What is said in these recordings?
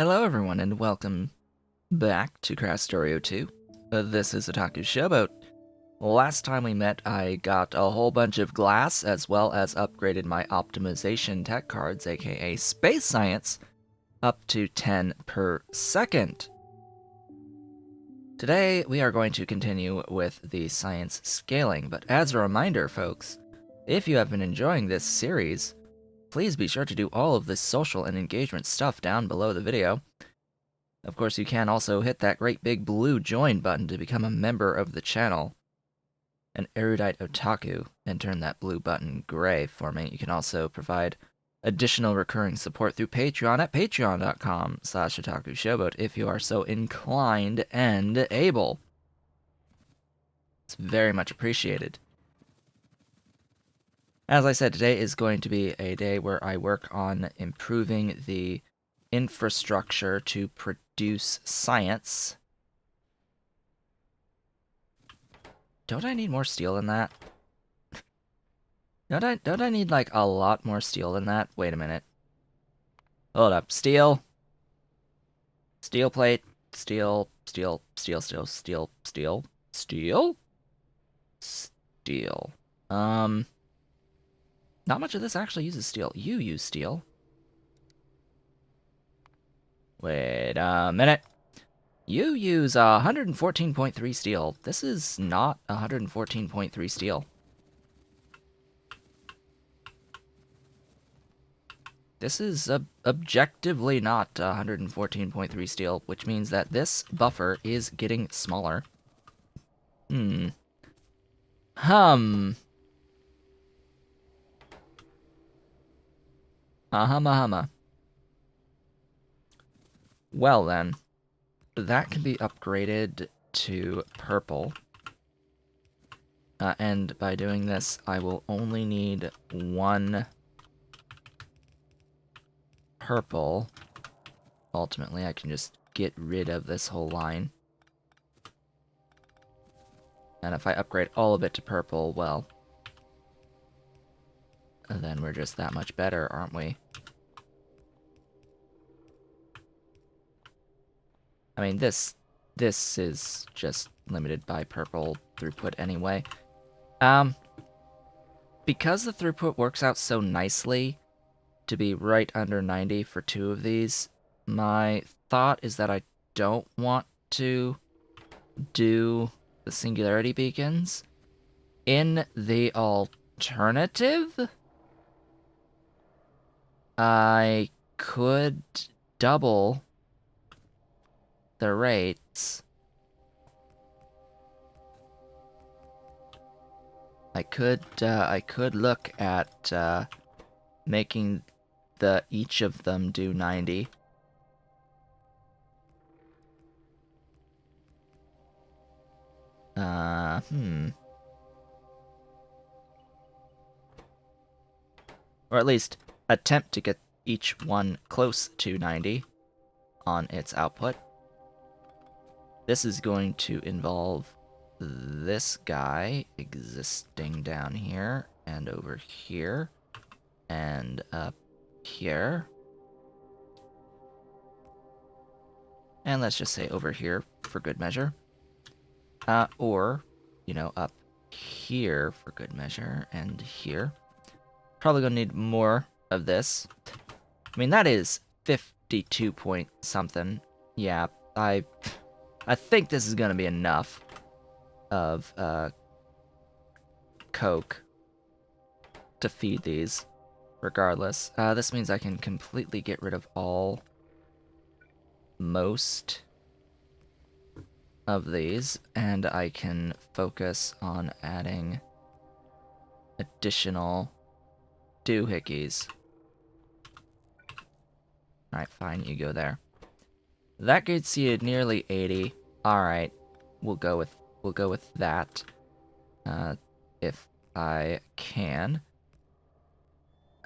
Hello everyone and welcome back to Krastorio 2. This is Otaku Showboat. Last time we met I got a whole bunch of glass as well as upgraded my optimization tech cards, aka space science, up to 10 per second. Today we are going to continue with the science scaling, but as a reminder folks, if you have been enjoying this series, please be sure to do all of the social and engagement stuff down below the video. Of course, you can also hit that great big blue join button to become a member of the channel, an erudite otaku, and turn that blue button gray for me. You can also provide additional recurring support through Patreon at patreon.com/otakushowboat if you are so inclined and able. It's very much appreciated. As I said, today is going to be a day where I work on improving the infrastructure to produce science. Don't I need more steel than that? Don't I need like a lot more steel than that? Wait a minute. Hold up. Steel. Steel plate. Steel. Steel. Steel. Steel. Steel. Steel. Steel? Steel. Not much of this actually uses steel. You use steel. Wait a minute. You use 114.3 steel. This is not 114.3 steel. This is objectively not 114.3 steel, which means that this buffer is getting smaller. Hum. Humma. Well then, that can be upgraded to purple. And by doing this, I will only need one purple. Ultimately, I can just get rid of this whole line. And if I upgrade all of it to purple, well, then we're just that much better, aren't we? I mean, this is just limited by purple throughput anyway. Because the throughput works out so nicely to be right under 90 for two of these, my thought is that I don't want to do the singularity beacons. In the alternative, I could double the rates. I could look at making each of them do 90. Or at least attempt to get each one close to 90 on its output. This is going to involve this guy existing down here and over here and up here. And let's just say over here for good measure. Or, you know, up here for good measure and here. Probably gonna need more of this. I mean, that is 52 point something. Yeah, I think this is gonna be enough of coke to feed these, regardless. This means I can completely get rid of most of these, and I can focus on adding additional doohickeys. Alright, fine, you go there. That gets you nearly 80. Alright, we'll go with that. If I can.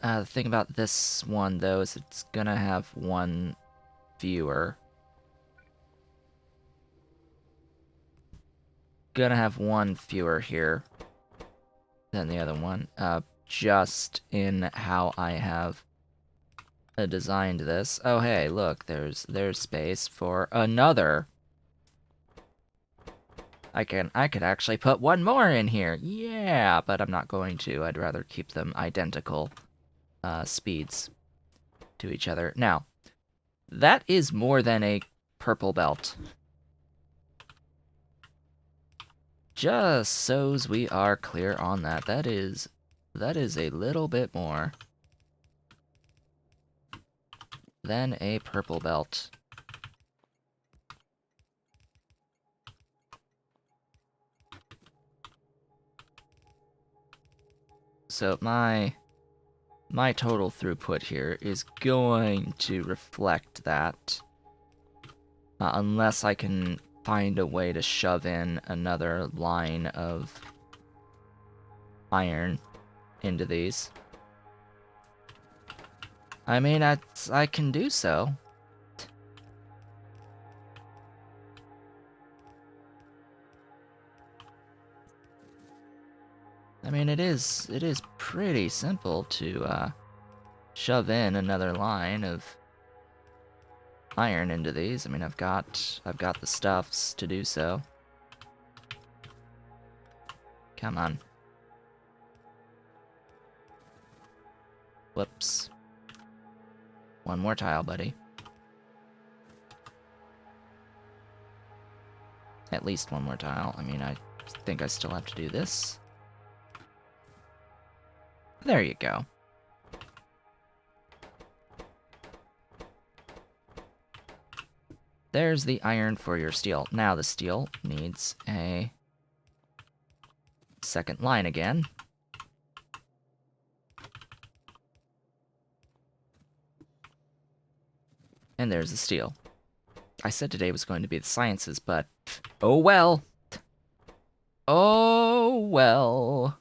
The thing about this one, though, is it's gonna have one viewer. Gonna have one fewer here than the other one. Just in how I have designed this. Oh, hey, look, there's space for another. I could actually put one more in here. Yeah, but I'm not going to. I'd rather keep them identical speeds to each other. Now, that is more than a purple belt. Just so's we are clear on that. That is a little bit more than a purple belt. So my total throughput here is going to reflect that. Unless I can find a way to shove in another line of iron into these. I mean, I can do so. I mean, it is pretty simple to shove in another line of iron into these. I mean, I've got the stuffs to do so. Come on. Whoops. One more tile, buddy. At least one more tile. I mean, I think I still have to do this. There you go. There's the iron for your steel. Now the steel needs a second line again. And there's the steel. I said today was going to be the sciences, but oh well. Oh well.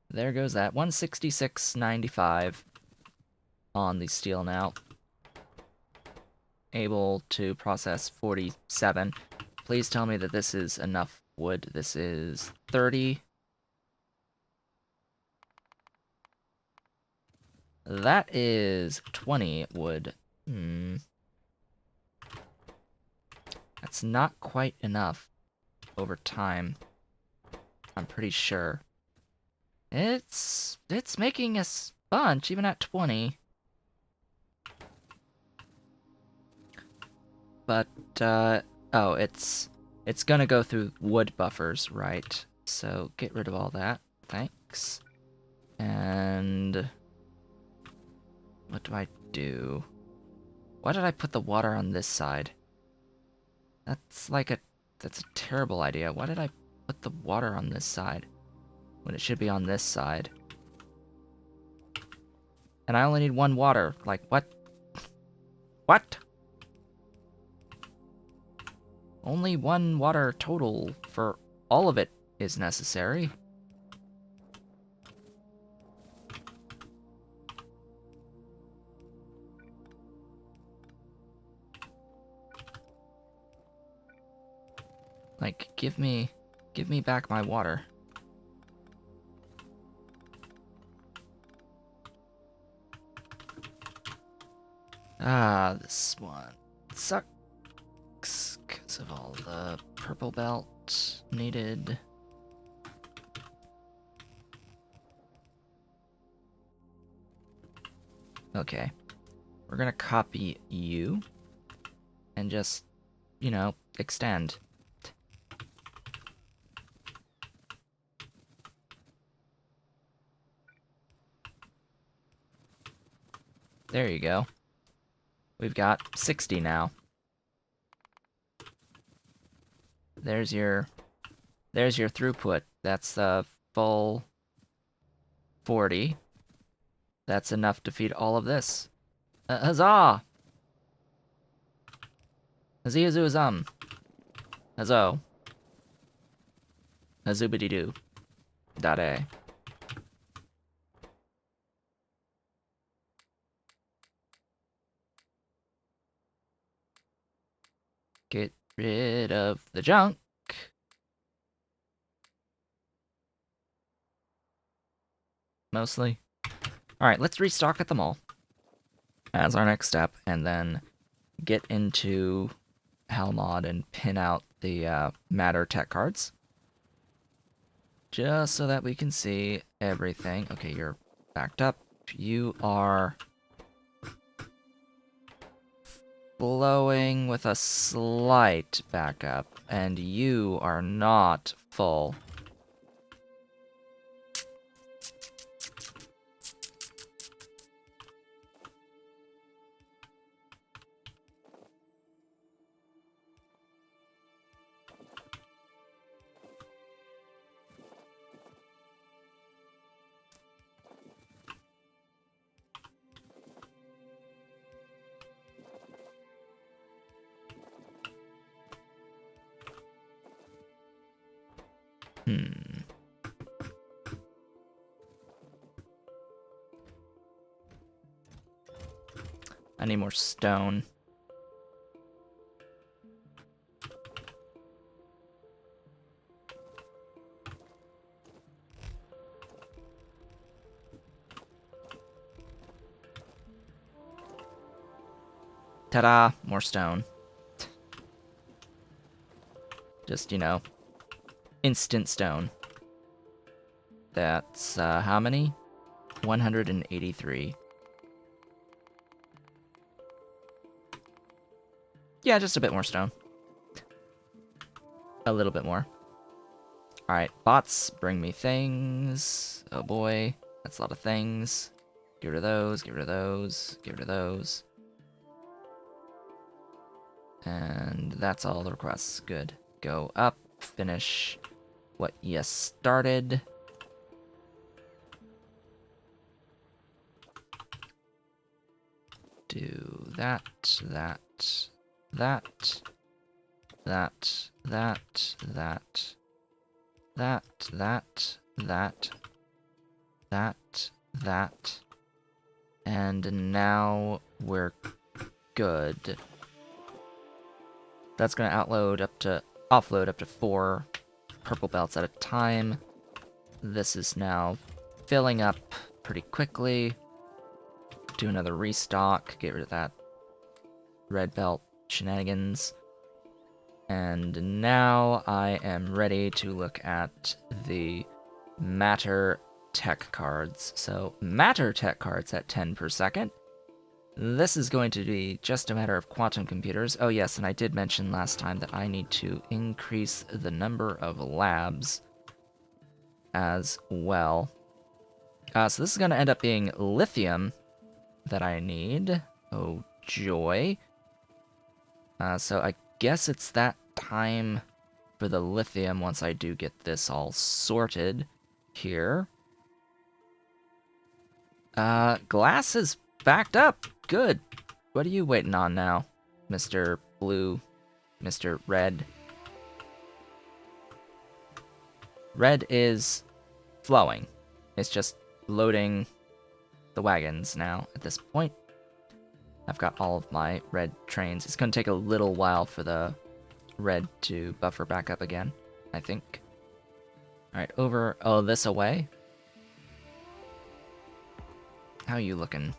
There goes that. 166.95 on the steel now. Able to process 47. Please tell me that this is enough wood. This is 30. That is 20 wood. That's not quite enough over time. I'm pretty sure. It's making a bunch, even at 20. But, oh, it's gonna go through wood buffers, right? So get rid of all that. Thanks. And what do I do? Why did I put the water on this side? That's a terrible idea. Why did I put the water on this side when it should be on this side? And I only need one water. Like, what? What? Only one water total for all of it is necessary. Like, give me back my water. Ah, this one sucks because of all the purple belt needed. Okay, we're gonna copy you and just, you know, extend. There you go. We've got 60 now. There's your throughput. That's the full 40. That's enough to feed all of this. Huzzah! Huzzah-huzzah-huzum. Huzzo. Hazoobity-doo. Dot-a. Get rid of the junk. Mostly. Alright, let's restock at the mall. as our next step, and then get into HalMod and pin out the Matter tech cards. Just so that we can see everything. Okay, you're backed up. You are flowing with a slight backup, and you are not full. I need more stone. Ta-da! More stone. Just, you know, instant stone. That's, how many? 183. Yeah, just a bit more stone. A little bit more. Alright, bots, bring me things. Oh boy, that's a lot of things. Get rid of those, get rid of those, get rid of those. And that's all the requests. Good. Go up, finish what you started. Do that, that, that, that, that, that, that, and now we're good. That's gonna offload up to 4 purple belts at a time. This is now filling up pretty quickly. Do another restock, get rid of that red belt shenanigans. And now I am ready to look at the Matter tech cards. So Matter tech cards at 10 per second. This is going to be just a matter of quantum computers. Oh yes, and I did mention last time that I need to increase the number of labs as well. So this is going to end up being lithium that I need. Oh joy. So I guess it's that time for the lithium once I do get this all sorted here. Glass is backed up. Good. What are you waiting on now, Mr. Blue, Mr. Red? Red is flowing. It's just loading the wagons now at this point. I've got all of my red trains. It's going to take a little while for the red to buffer back up again, I think. Alright, over... Oh, this away? How are you looking?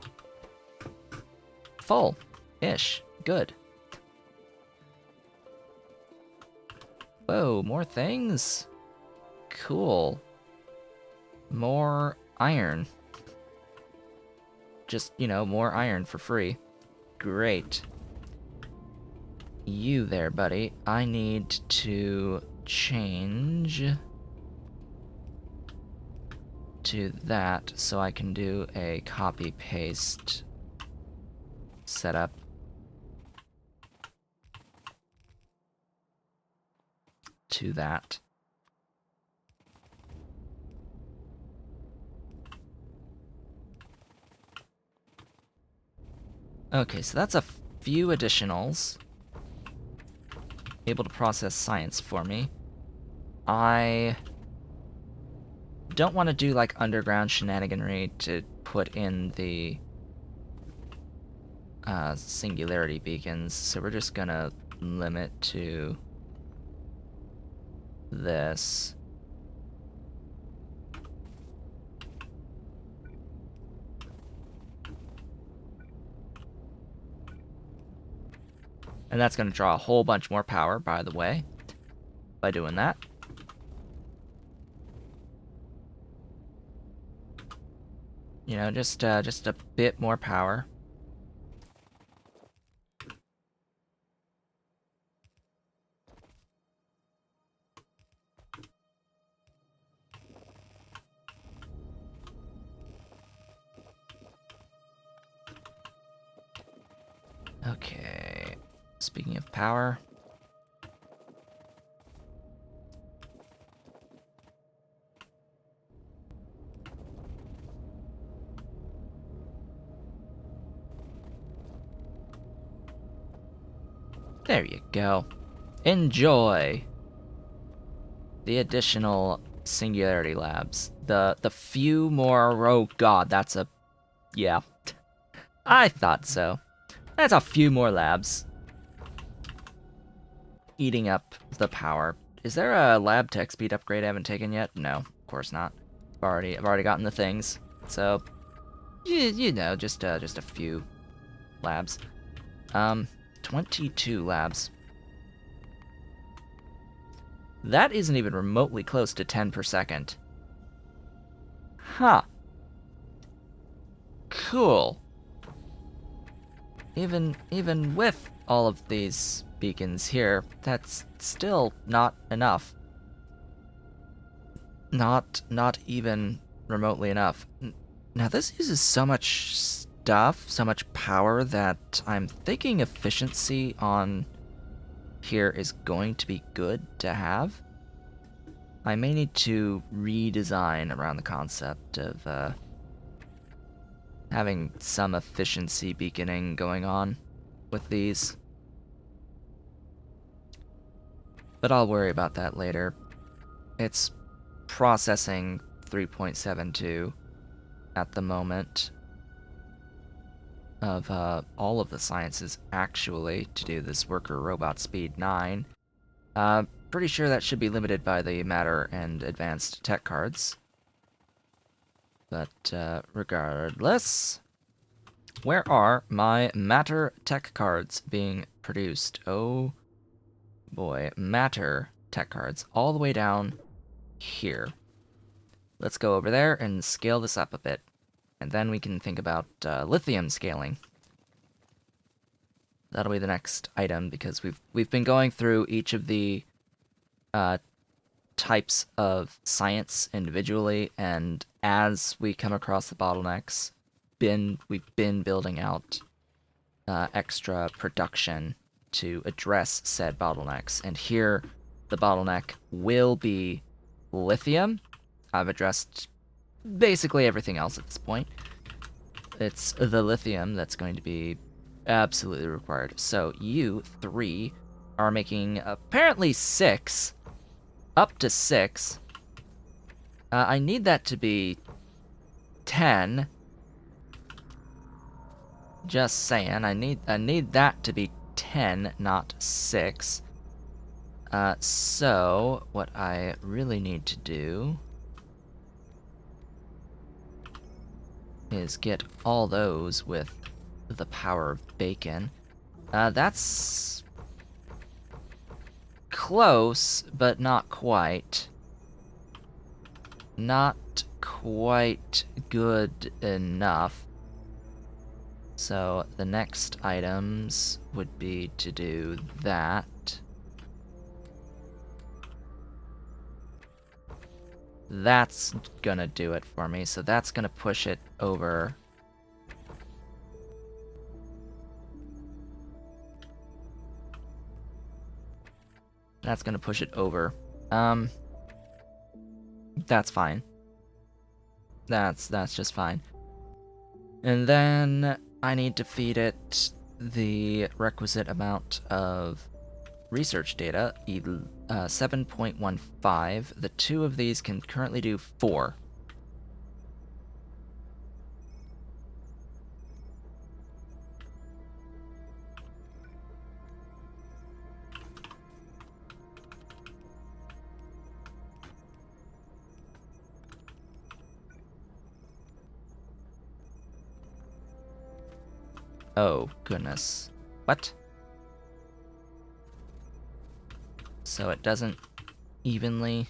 Full-ish. Good. Whoa, more things? Cool. More iron. Just, you know, more iron for free. Great. You there, buddy. I need to change to that so I can do a copy-paste setup. To that. Okay, so that's a few additionals. Able to process science for me. I don't want to do like underground shenaniganry to put in the singularity beacons, so we're just gonna limit to this. And that's going to draw a whole bunch more power, by the way, by doing that. You know, just a bit more power. Okay, speaking of power. There you go. Enjoy the additional singularity labs. The few more, oh god, that's a, yeah. I thought so. That's a few more labs. Eating up the power. Is there a lab tech speed upgrade I haven't taken yet? No, of course not. I've already gotten the things. So, you know, just a few labs. 22 labs. That isn't even remotely close to 10 per second. Huh. Cool. Even with all of these beacons here, that's still not enough. Not even remotely enough. Now this uses so much stuff, so much power, that I'm thinking efficiency on here is going to be good to have. I may need to redesign around the concept of having some efficiency beaconing going on with these. But I'll worry about that later. It's processing 3.72 at the moment of all of the sciences actually to do this worker robot speed 9. Pretty sure that should be limited by the matter and advanced tech cards. But regardless, where are my matter tech cards being produced? Oh boy, matter tech cards all the way down here. Let's go over there and scale this up a bit. And then we can think about lithium scaling. That'll be the next item, because we've been going through each of the types of science individually, and as we come across the bottlenecks, we've been building out extra production to address said bottlenecks. And here, the bottleneck will be lithium. I've addressed basically everything else at this point. It's the lithium that's going to be absolutely required. So you 3 are making apparently 6, up to 6. I need that to be 10. Just saying, I need that to be 10, not 6. So what I really need to do is get all those with the power of bacon. That's close, but not quite. Not quite good enough. So the next items would be to do that. That's gonna do it for me, so that's gonna push it over. That's gonna push it over. That's fine. That's just fine. And then I need to feed it the requisite amount of research data, 7.15. The 2 of these can currently do 4. Oh, goodness. What? so it doesn't evenly...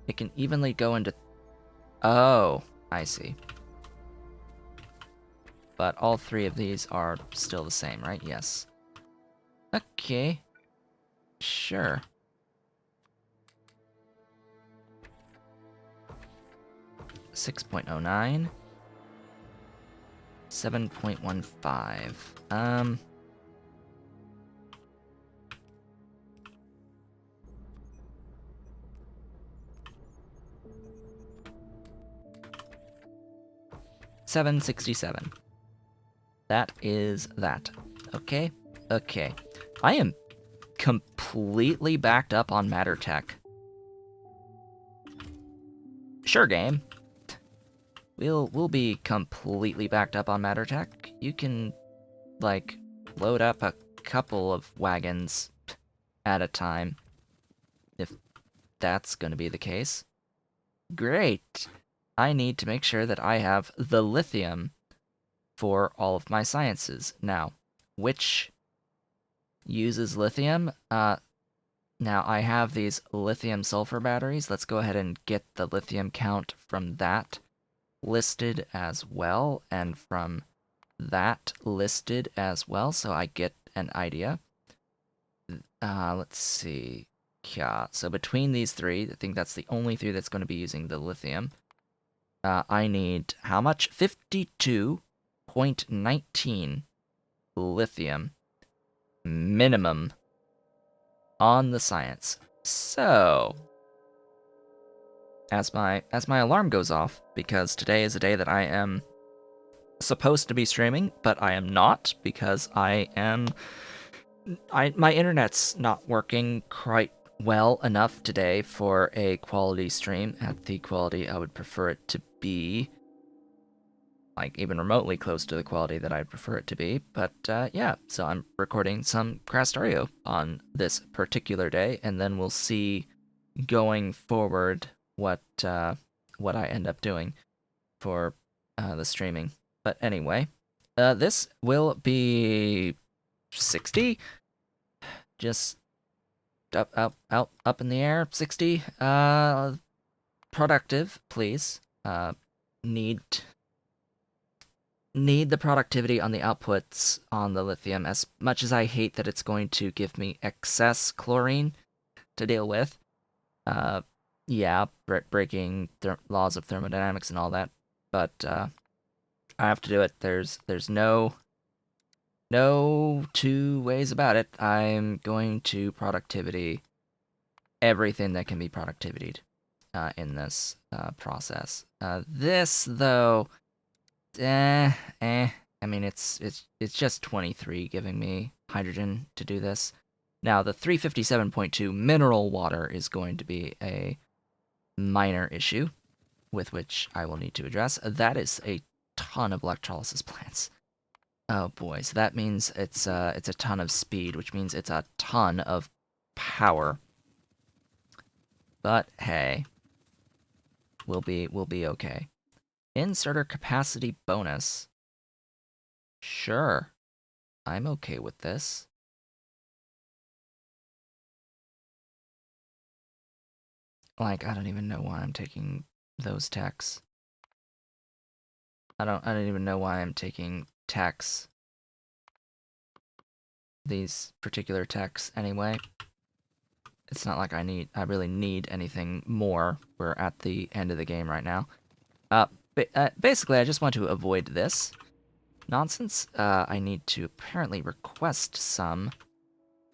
It can evenly go into... Oh, I see. But all three of these are still the same, right? Yes. Okay. Sure. $6.09. 7.15. 767. That is that. Okay. Okay. I am completely backed up on matter tech. Sure, game. We'll be completely backed up on matter tech. You can, like, load up a couple of wagons at a time, if that's gonna be the case. Great. I need to make sure that I have the lithium for all of my sciences. Now, which uses lithium? Now I have these lithium sulfur batteries. Let's go ahead and get the lithium count from that listed as well, and from that listed as well, so I get an idea. Let's see. Yeah, so between these three, I think that's the only three that's going to be using the lithium. I need how much? 52.19 lithium minimum on the science. So, as my alarm goes off, because today is a day that I am supposed to be streaming, but I am not because my internet's not working quite well enough today for a quality stream at the quality I would prefer it to be. Like, even remotely close to the quality that I'd prefer it to be. But, yeah, so I'm recording some Krastorio on this particular day, and then we'll see going forward what I end up doing for the streaming. But anyway, this will be 60? Just up in the air, 60. Productive, please. Need the productivity on the outputs on the lithium, as much as I hate that it's going to give me excess chlorine to deal with. Yeah, breaking laws of thermodynamics and all that, but I have to do it. There's no two ways about it. I'm going to productivity everything that can be productivity'd in this process. This though, I mean, it's just 23 giving me hydrogen to do this. Now, the 357.2 mineral water is going to be a minor issue with which I will need to address. That is a ton of electrolysis plants. Oh boy, so that means it's a ton of speed, which means it's a ton of power. But hey, we'll be okay. Inserter capacity bonus. Sure, I'm okay with this. Like, I don't even know why I'm taking those techs. I don't even know why I'm taking techs. These particular techs anyway. It's not like I really need anything more. We're at the end of the game right now. Basically, I just want to avoid this nonsense. I need to apparently request some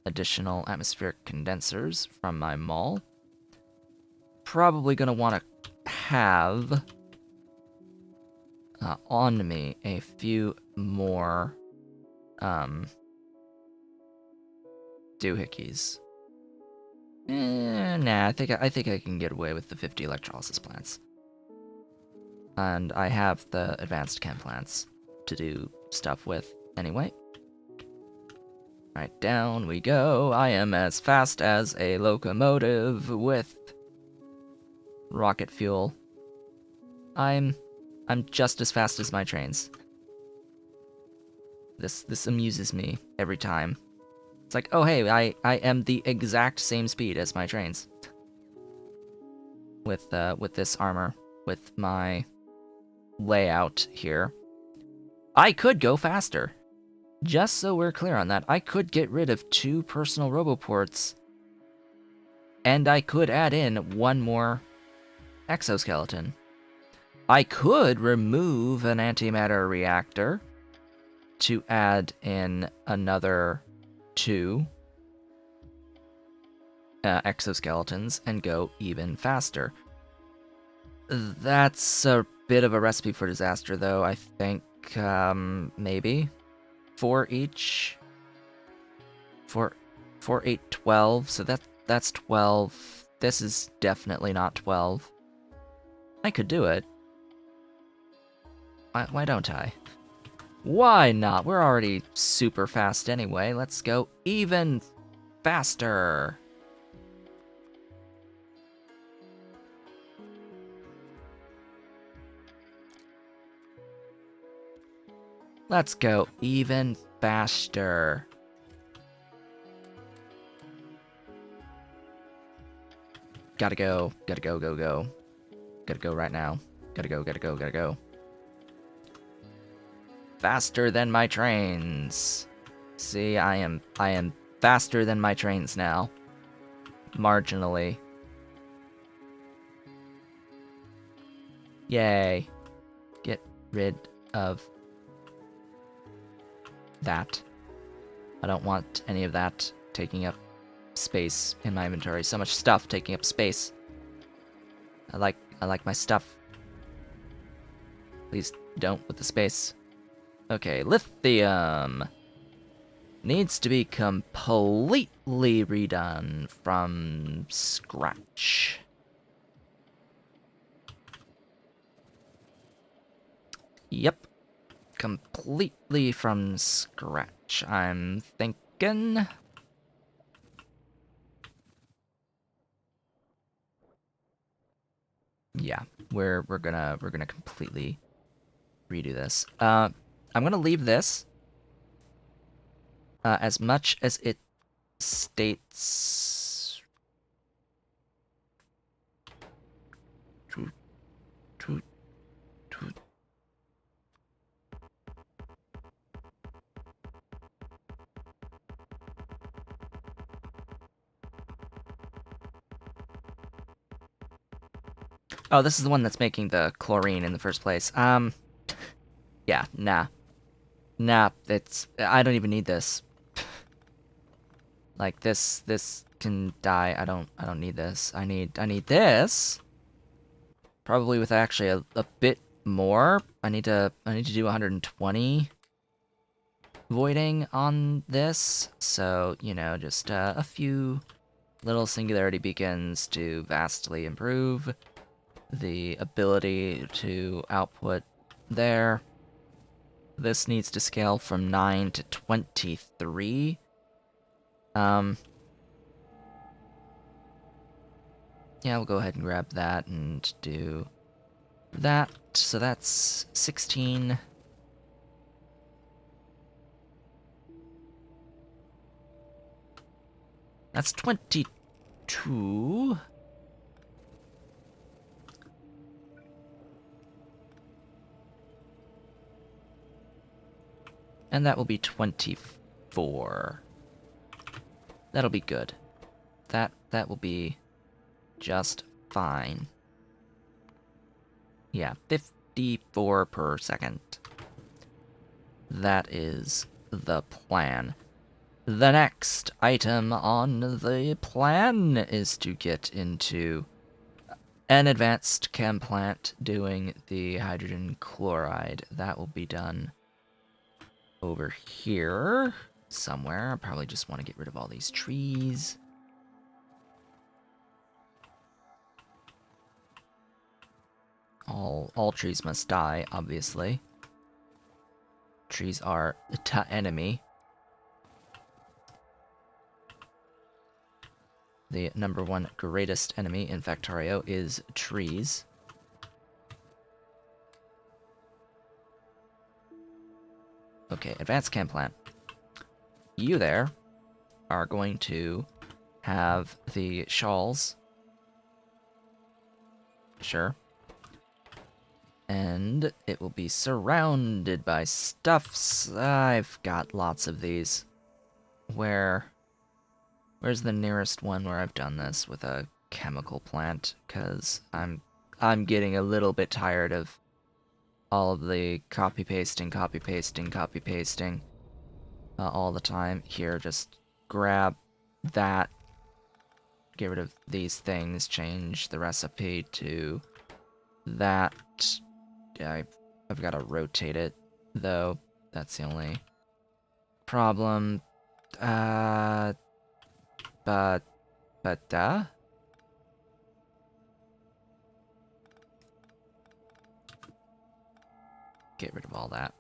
additional atmospheric condensers from my mall. Probably gonna want to have on me a few more doohickeys. Nah, I think I can get away with the 50 electrolysis plants. And I have the advanced chem plants to do stuff with anyway. Right, down we go. I am as fast as a locomotive with rocket fuel. I'm just as fast as my trains. This amuses me every time. It's like, oh hey, I am the exact same speed as my trains. With this armor, with my layout here. I could go faster. Just so we're clear on that, I could get rid of 2 personal roboports, and I could add in 1 more exoskeleton. I could remove an antimatter reactor to add in another 2 exoskeletons and go even faster. That's a bit of a recipe for disaster, though. I think maybe 4 each. 4, 8, 12. So that's 12. This is definitely not 12. I could do it. Why don't I? Why not? We're already super fast anyway. Let's go even faster. Let's go even faster. Gotta go, go. Gotta go right now. Gotta go. Faster than my trains. See, I am faster than my trains now. Marginally. Yay. Get rid of that. I don't want any of that taking up space in my inventory. So much stuff taking up space. I like my stuff. Please don't with the space. Okay, lithium needs to be completely redone from scratch. Yep. Completely from scratch, I'm thinking. Yeah, we're gonna completely redo this. I'm gonna leave this as much as it states. Oh, this is the one that's making the chlorine in the first place. Yeah, nah. Nah, I don't even need this. Like this can die. I don't need this. I need this. Probably with actually a bit more. I need to do 120 voiding on this. So, you know, just a few little singularity beacons to vastly improve the ability to output there. This needs to scale from 9 to 23. Yeah, we'll go ahead and grab that and do that. So that's 16. That's 22. And that will be 24. That'll be good. That will be just fine. Yeah, 54 per second. That is the plan. The next item on the plan is to get into an advanced chem plant doing the hydrogen chloride. That will be done over here somewhere. I probably just want to get rid of all these trees. All trees must die, obviously. Trees are the enemy. The #1 greatest enemy in Factorio is trees. Okay, advanced chem plant. You there are going to have the shawls. Sure. And it will be surrounded by stuffs. I've got lots of these. Where's the nearest one where I've done this with a chemical plant? Because I'm getting a little bit tired of all of the copy pasting all the time. Here, just grab that, get rid of these things, change the recipe to that. I've got to rotate it, though. That's the only problem. But get rid of all that.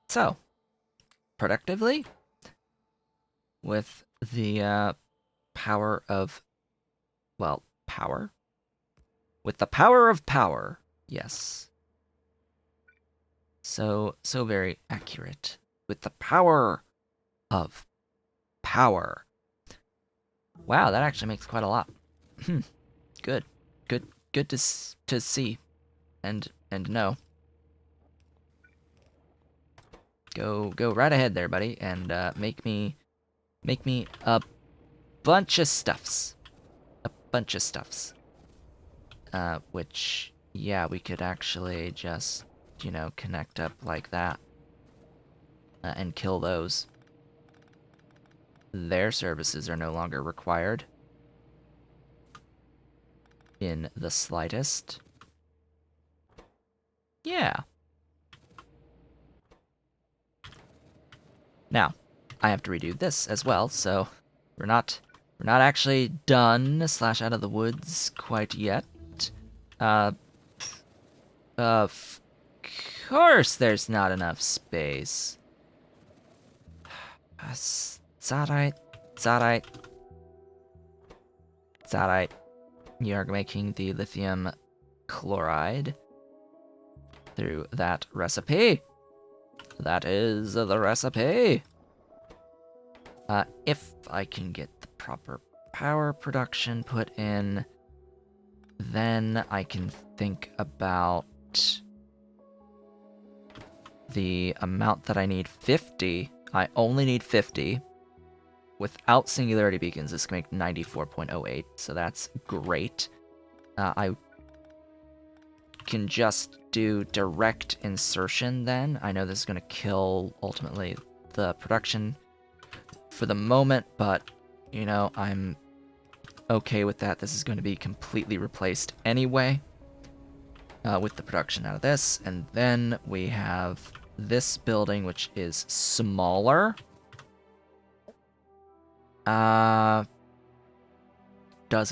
So, productively, with the power of, well, power? With the power of power, yes. So very accurate. With the power of power. Wow, that actually makes quite a lot. Good. Good to see and know. Go right ahead there, buddy, and make me a bunch of stuffs. A bunch of stuffs. Which, yeah, we could actually just, you know, connect up like that. And kill those. Their services are no longer required. In the slightest. Yeah. Now, I have to redo this as well, so we're not actually done / out of the woods quite yet. Of course there's not enough space. It's alright. It's alright. It's alright. You're making the lithium chloride through that recipe. That is the recipe. If I can get the proper power production put in, then I can think about the amount that I need. 50. I only need 50. Without singularity beacons, this can make 94.08, so that's great. I can just do direct insertion then. I know this is going to kill, ultimately, the production for the moment, but, you know, I'm okay with that. This is going to be completely replaced anyway, with the production out of this. And then we have this building, which is smaller. Does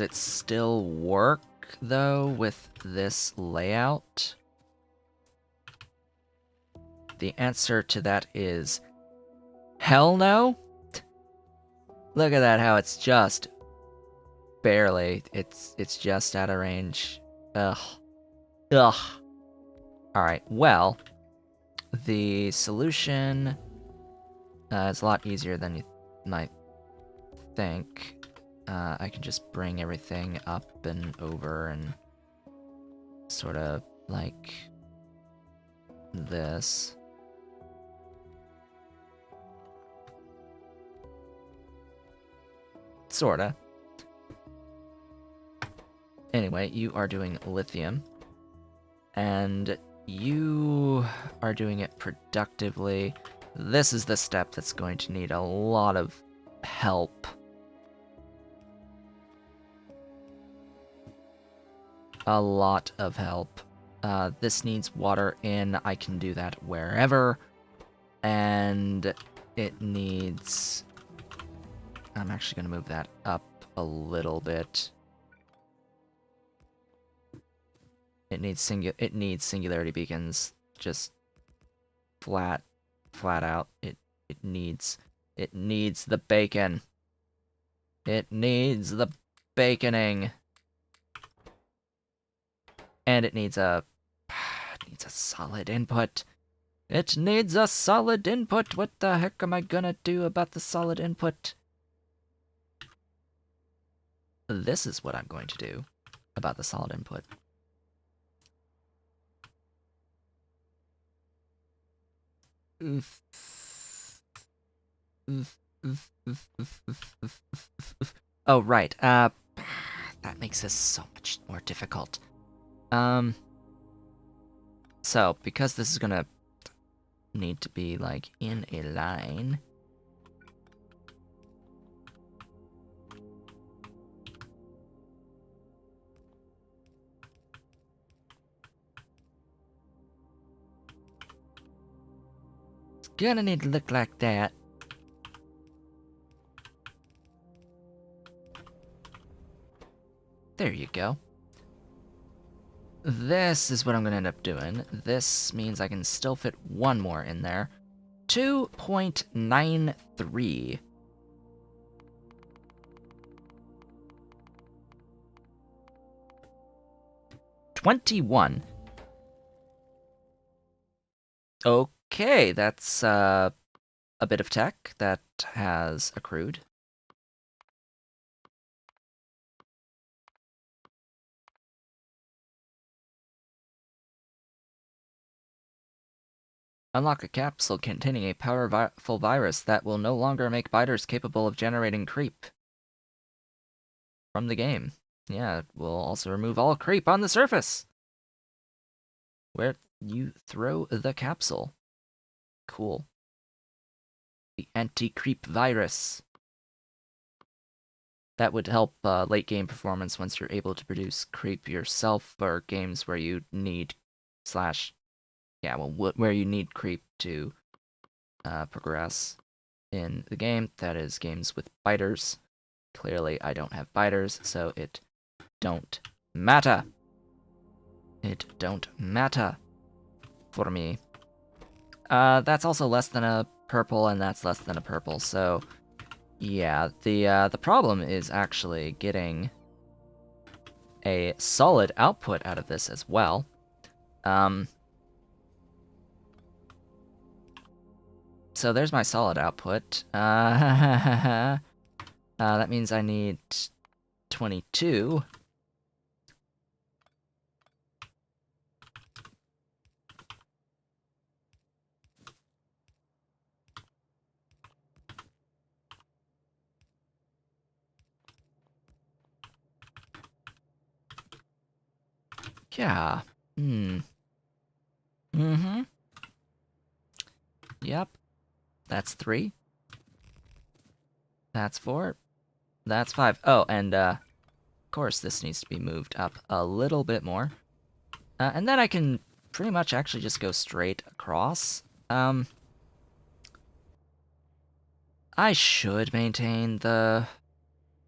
it still work, though, with this layout? The answer to that is hell no. Look at that, how it's just barely. It's just out of range. Ugh. Alright, well, the solution is a lot easier than you might think. I can just bring everything up and over and sort of like this. Sorta. Anyway, you are doing lithium, and you are doing it productively. This is the step that's going to need a lot of help. A lot of help. This needs water in. I can do that wherever. And it needs... I'm actually going to move that up a little bit. It needs singularity beacons. Just flat out. It needs the bacon. It needs the baconing. And it needs needs a solid input. It needs a solid input. What the heck am I gonna do about the solid input? This is what I'm going to do about the solid input. Oh, right. That makes this so much more difficult. So, because this is gonna need to be, like, in a line... It's gonna need to look like that. There you go. This is what I'm gonna end up doing. This means I can still fit one more in there. 2.93. $21. Okay, that's a bit of tech that has accrued. Unlock a capsule containing a powerful virus that will no longer make biters capable of generating creep from the game. Yeah, it will also remove all creep on the surface where you throw the capsule. Cool. The anti-creep virus. That would help late game performance once you're able to produce creep yourself, or games where you need where you need creep to progress in the game. That is games with biters. Clearly, I don't have biters, so it don't matter. It don't matter for me. That's also less than a purple, and that's less than a purple, so yeah, the problem is actually getting a solid output out of this as well. So there's my solid output. That means I need 22. Yeah. Mm-hmm. Yep. That's 3. That's 4. That's 5. Oh, and, of course, this needs to be moved up a little bit more. And then I can pretty much actually just go straight across. I should maintain the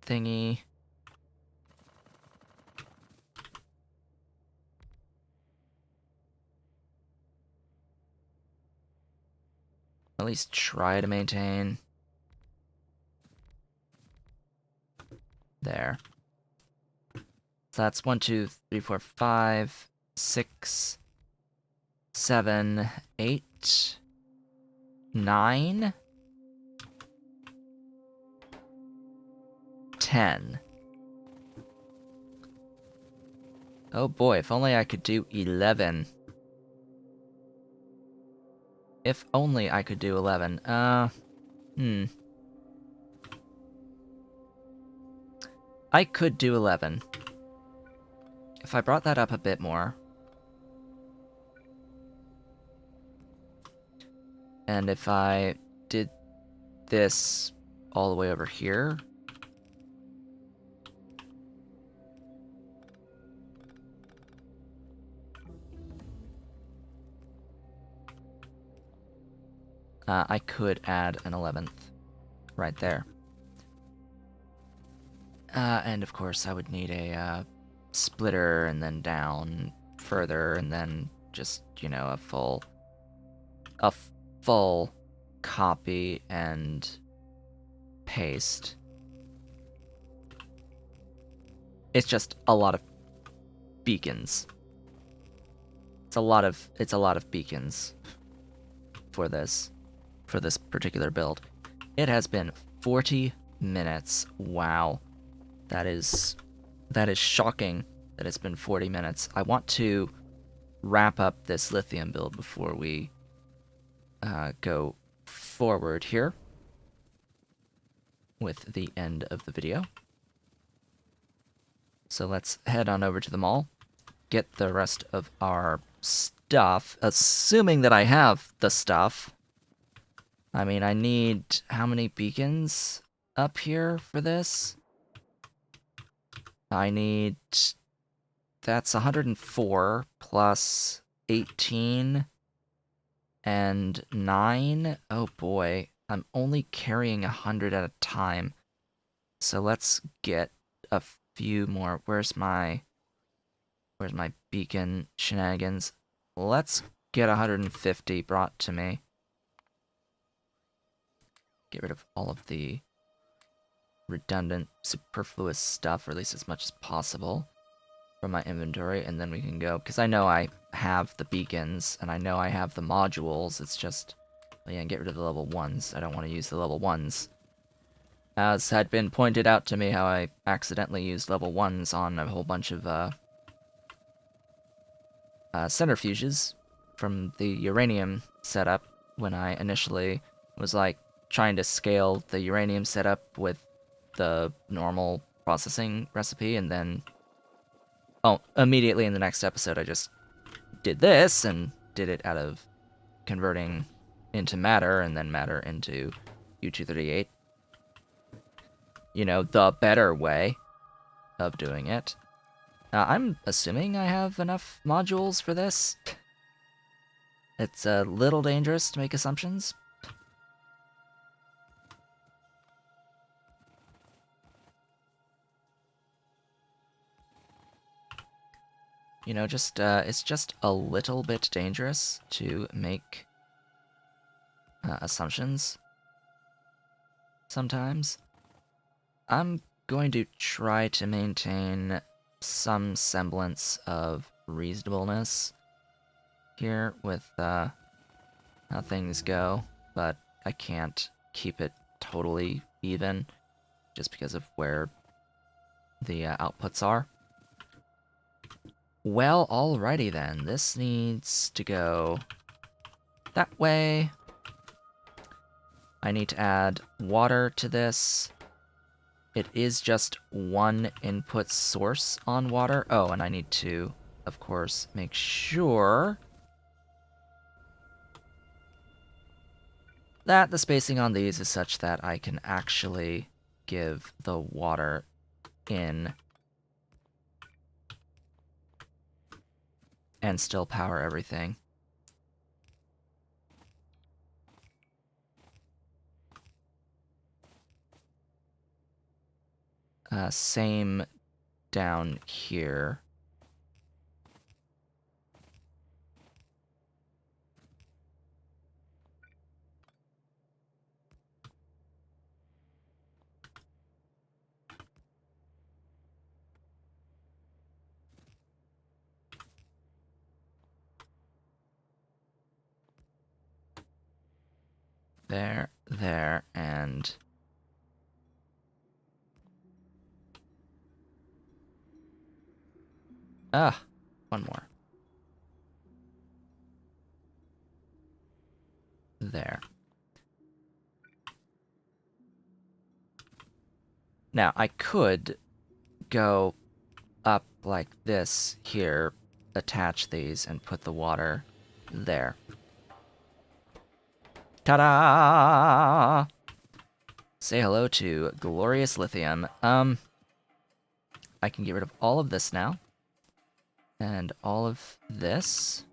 thingy. At least try to maintain. There. So that's 1, 2, 3, 4, 5, 6, 7, 8, 9, 10. Oh boy, if only I could do 11. If only I could do 11. I could do 11. If I brought that up a bit more. And if I did this all the way over here. I could add an 11th right there. And of course I would need a splitter and then down further and then just, you know, a full copy and paste. It's just a lot of beacons. it's a lot of beacons for this particular build. It has been 40 minutes. Wow. That is shocking that it's been 40 minutes. I want to wrap up this lithium build before we go forward here with the end of the video. So let's head on over to the mall, get the rest of our stuff, assuming that I have the stuff. I mean, I need how many beacons up here for this? I need... That's 104 plus 18 and 9. Oh boy, I'm only carrying 100 at a time. So let's get a few more. Where's my beacon shenanigans? Let's get 150 brought to me. Get rid of all of the redundant, superfluous stuff, or at least as much as possible from my inventory, and then we can go, because I know I have the beacons, and I know I have the modules. It's just, well, yeah, get rid of the level 1s. I don't want to use the level 1s. As had been pointed out to me how I accidentally used level 1s on a whole bunch of centrifuges from the uranium setup when I initially was like trying to scale the uranium setup with the normal processing recipe, and then immediately in the next episode I just did this and did it out of converting into matter and then matter into U-238. You know, the better way of doing it. I'm assuming I have enough modules for this. It's a little dangerous to make assumptions. You know, it's just a little bit dangerous to make assumptions sometimes. I'm going to try to maintain some semblance of reasonableness here with how things go, but I can't keep it totally even just because of where the outputs are. Well, alrighty then. This needs to go that way. I need to add water to this. It is just one input source on water. Oh, and I need to, of course, make sure that the spacing on these is such that I can actually give the water in and still power everything. Same down here. There, and... one more. There. Now, I could go up like this here, attach these, and put the water there. Ta-da! Say hello to glorious lithium. I can get rid of all of this now. And all of this.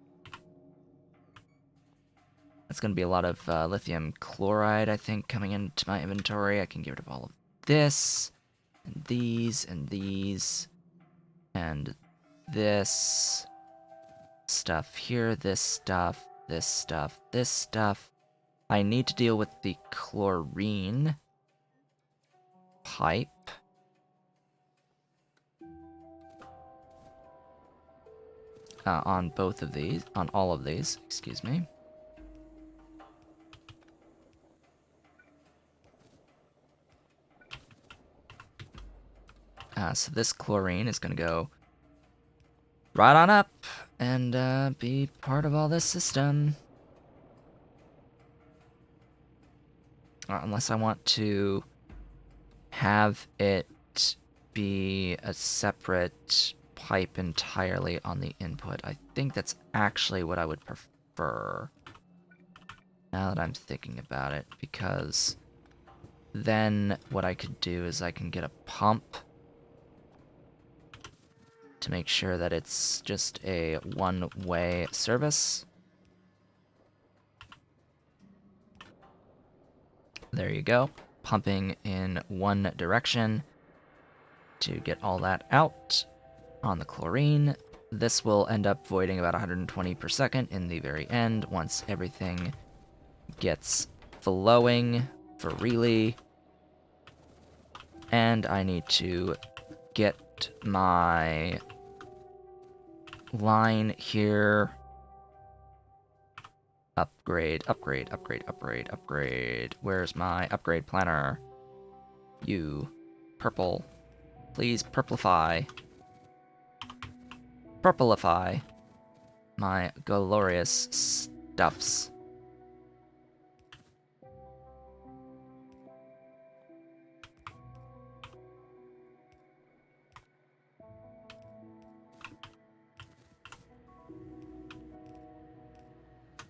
That's going to be a lot of lithium chloride, I think, coming into my inventory. I can get rid of all of this, and these, and these, and this stuff here, this stuff, this stuff, this stuff. I need to deal with the chlorine pipe. on both of these, on all of these, excuse me. So this chlorine is going to go right on up and be part of all this system. Unless I want to have it be a separate pipe entirely on the input. I think that's actually what I would prefer, now that I'm thinking about it, because then what I could do is I can get a pump to make sure that it's just a one-way service. There you go. Pumping in one direction to get all that out on the chlorine. This will end up voiding about 120 per second in the very end once everything gets flowing freely. And I need to get my line here. Upgrade, upgrade, upgrade, upgrade, upgrade. Where's my upgrade planner? You. Purple. Please purplify. Purplify my glorious stuffs.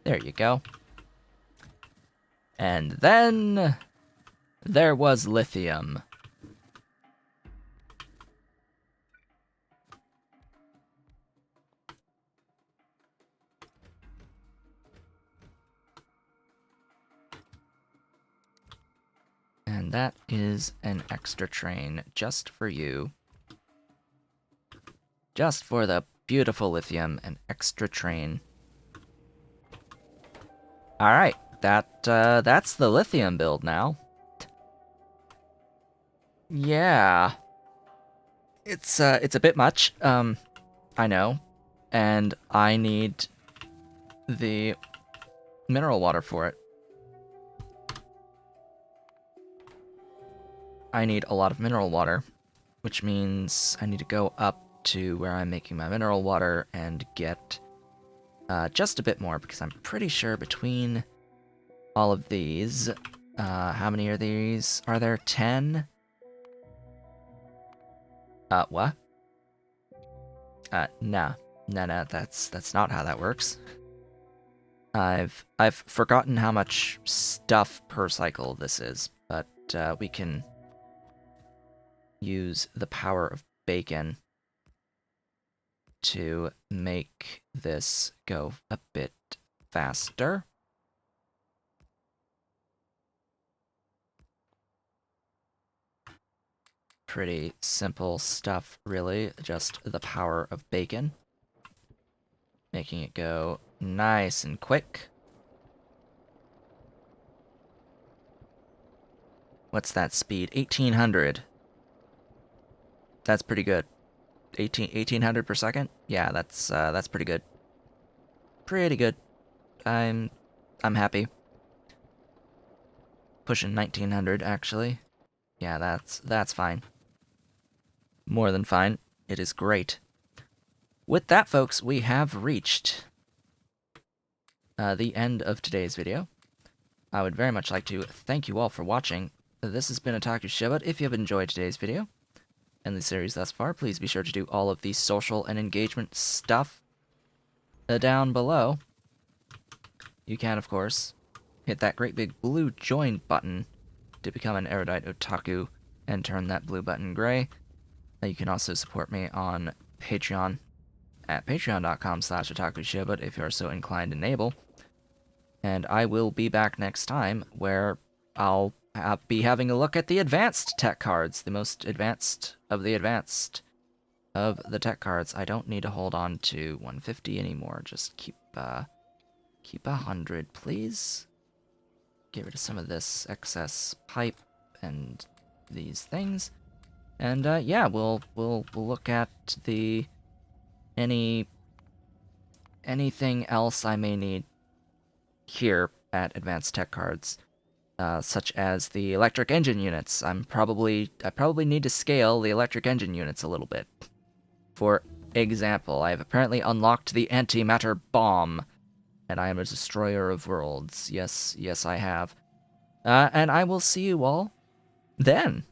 There you go. And then there was lithium. And that is an extra train just for you. Just for the beautiful lithium, an extra train. Alright, that's the lithium build now. Yeah. It's a bit much, I know. And I need the mineral water for it. I need a lot of mineral water, which means I need to go up to where I'm making my mineral water and get just a bit more, because I'm pretty sure between all of these, how many are these? Are there 10? What? Nah. Nah, that's not how that works. I've forgotten how much stuff per cycle this is, but we can use the power of bacon to make this go a bit faster. Pretty simple stuff, really. Just the power of bacon. Making it go nice and quick. What's that speed? 1800. That's pretty good. 1800 per second? Yeah, that's pretty good. Pretty good. I'm happy. Pushing 1900 actually. Yeah, that's fine. More than fine. It is great. With that, folks, we have reached the end of today's video. I would very much like to thank you all for watching. This has been Otaku Showboat. If you have enjoyed today's video and the series thus far, please be sure to do all of the social and engagement stuff down below. You can, of course, hit that great big blue join button to become an erudite otaku and turn that blue button gray. You can also support me on Patreon at patreon.com/otakushowboat if you are so inclined and able. And I will be back next time, where I'll be having a look at the advanced tech cards, the most advanced of the advanced of the tech cards. I don't need to hold on to 150 anymore. Just keep 100, please. Get rid of some of this excess pipe and these things. And yeah, we'll look at any anything else I may need here at Advanced Tech Cards, such as the electric engine units. I probably need to scale the electric engine units a little bit. For example, I have apparently unlocked the antimatter bomb, and I am a destroyer of worlds. Yes, I have. And I will see you all then.